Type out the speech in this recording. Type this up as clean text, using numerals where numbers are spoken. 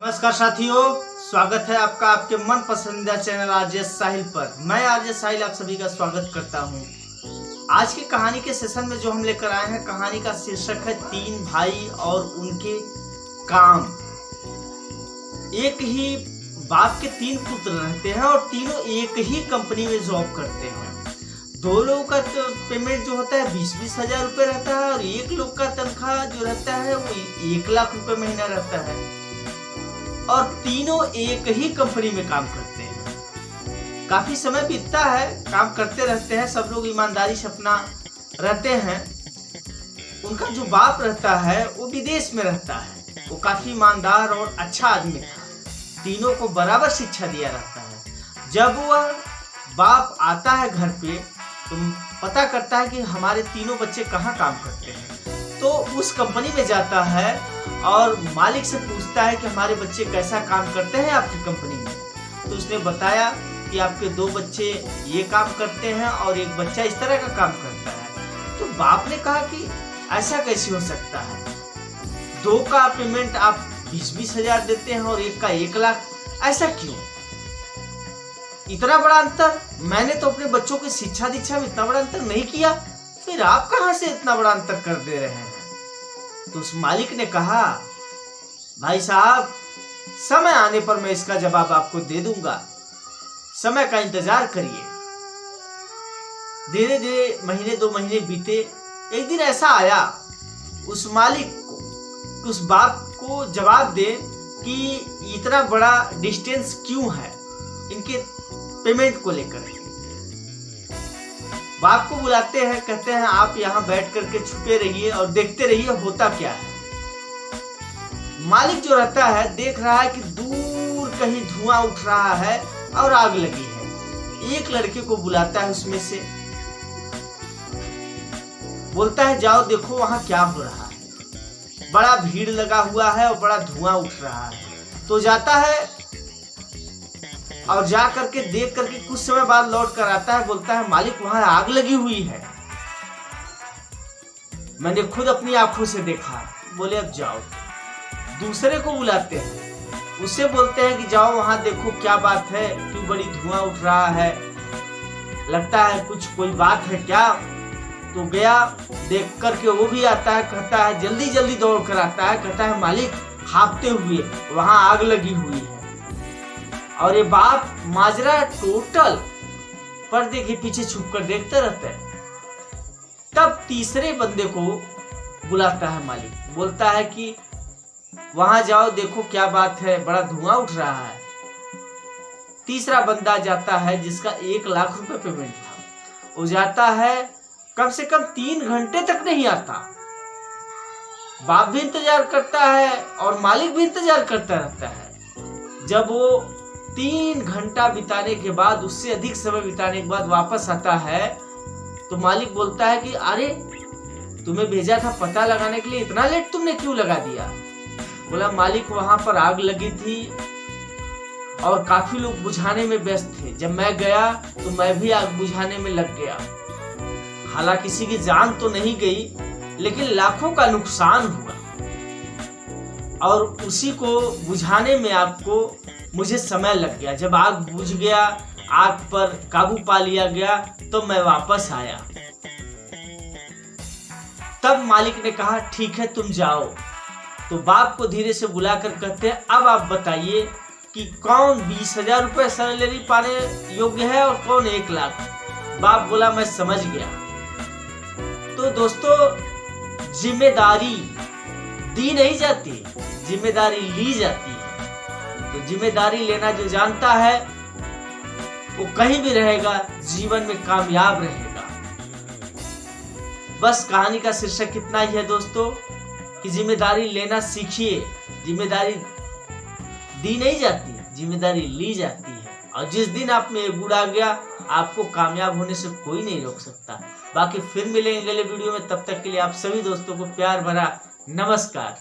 नमस्कार साथियों, स्वागत है आपका आपके मन पसंदीदा चैनल आरजे साहिल पर। मैं आरजे साहिल आप सभी का स्वागत करता हूं। आज की कहानी के सेशन में जो हम लेकर आए हैं, कहानी का शीर्षक है तीन भाई और उनके काम। एक ही बाप के तीन पुत्र रहते हैं और तीनों एक ही कंपनी में जॉब करते हैं। दो लोगों का तो पेमेंट जो होता है 20-20 हजार रुपये रहता है और एक लोग का तनख्वाह जो रहता है वो 1 लाख रुपए महीना रहता है और तीनों एक ही कंपनी में काम करते हैं। काफी समय बीतता है, काम करते रहते हैं, सब लोग ईमानदारी से अपना रहते हैं। उनका जो बाप रहता है वो विदेश में रहता है। वो काफी ईमानदार और अच्छा आदमी था। तीनों को बराबर शिक्षा दिया रहता है। जब वह बाप आता है घर पे तो पता करता है कि हमारे तीनों बच्चे कहाँ काम करते हैं, तो उस कंपनी में जाता है और मालिक से पूछता है कि हमारे बच्चे कैसा काम करते हैं आपकी कंपनी में। तो उसने बताया कि आपके 2 बच्चे ये काम करते हैं और एक बच्चा इस तरह का काम करता है। तो बाप ने कहा कि ऐसा कैसे हो सकता है, 2 का पेमेंट आप 20-20 हजार देते हैं और एक का 1 लाख, ऐसा क्यों, इतना बड़ा अंतर? मैंने तो अपने बच्चों की शिक्षा दीक्षा में इतना बड़ा अंतर नहीं किया, फिर आप कहां से इतना बड़ा अंतर कर दे रहे हैं? तो उस मालिक ने कहा, भाई साहब, समय आने पर मैं इसका जवाब आपको दे दूंगा, समय का इंतजार करिए। धीरे धीरे महीने 2 महीने बीते। एक दिन ऐसा आया उस मालिक को, उस बाप को जवाब दे कि इतना बड़ा डिस्टेंस क्यों है इनके पेमेंट को लेकर। बाप को बुलाते हैं, कहते हैं आप यहाँ बैठ करके छुपे रहिए और देखते रहिए होता क्या है। मालिक जो रहता है देख रहा है कि दूर कहीं धुआं उठ रहा है और आग लगी है। एक लड़के को बुलाता है उसमें से, बोलता है जाओ देखो वहां क्या हो रहा है। बड़ा भीड़ लगा हुआ है और बड़ा धुआं उठ रहा है। तो जाता है और जा करके देख करके कुछ समय बाद लौट कर आता है, बोलता है मालिक वहां आग लगी हुई है, मैंने खुद अपनी आंखों से देखा। बोले अब जाओ। दूसरे को बुलाते हैं, उससे बोलते हैं कि जाओ वहां देखो क्या बात है, क्यों बड़ी धुआं उठ रहा है, लगता है कुछ कोई बात है क्या। तो गया, देख करके वो भी आता है, कहता है जल्दी जल्दी दौड़ कर आता है, कहता है मालिक हांफते हुए वहां आग लगी हुई है। और ये बाप माजरा टोटल पर्दे के पीछे छुप कर देखता रहता है। तब तीसरे बंदे को बुलाता है मालिक, बोलता है कि वहां जाओ देखो क्या बात है, बड़ा धुआं उठ रहा है। तीसरा बंदा जाता है जिसका 1 लाख रुपए पेमेंट था, वो जाता है, कम से कम 3 घंटे तक नहीं आता। बाप भी इंतजार करता है और मालिक भी इंतजार करता रहता है। जब वो 3 घंटा बिताने के बाद, उससे अधिक समय बिताने के बाद वापस आता है तो मालिक बोलता है कि अरे तुम्हें भेजा था पता लगाने के लिए, इतना लेट तुमने क्यों लगा दिया? बोला मालिक वहां पर आग लगी थी और काफी लोग बुझाने में व्यस्त थे। जब मैं गया तो मैं भी आग बुझाने में लग गया। हालांकि किसी की जान तो नहीं गई लेकिन लाखों का नुकसान हुआ और उसी को बुझाने में आपको मुझे समय लग गया। जब आग बुझ गया, आग पर काबू पा लिया गया तो मैं वापस आया। तब मालिक ने कहा ठीक है तुम जाओ। तो बाप को धीरे से बुलाकर कहते हैं अब आप बताइए कि कौन 20 हजार रुपये सैलरी पाने योग्य है और कौन 1 लाख। बाप बोला मैं समझ गया। तो दोस्तों, जिम्मेदारी दी नहीं जाती, जिम्मेदारी ली जाती है। तो जिम्मेदारी लेना जो जानता है वो कहीं भी रहेगा, जीवन में कामयाब रहेगा। बस कहानी का शीर्षक इतना ही है दोस्तों कि जिम्मेदारी लेना सीखिए। जिम्मेदारी दी नहीं जाती, जिम्मेदारी ली जाती है और जिस दिन आप में गुड़ आ गया, आपको कामयाब होने से कोई नहीं रोक सकता। बाकी फिर मिलेंगे अगले वीडियो में, तब तक के लिए आप सभी दोस्तों को प्यार भरा नमस्कार।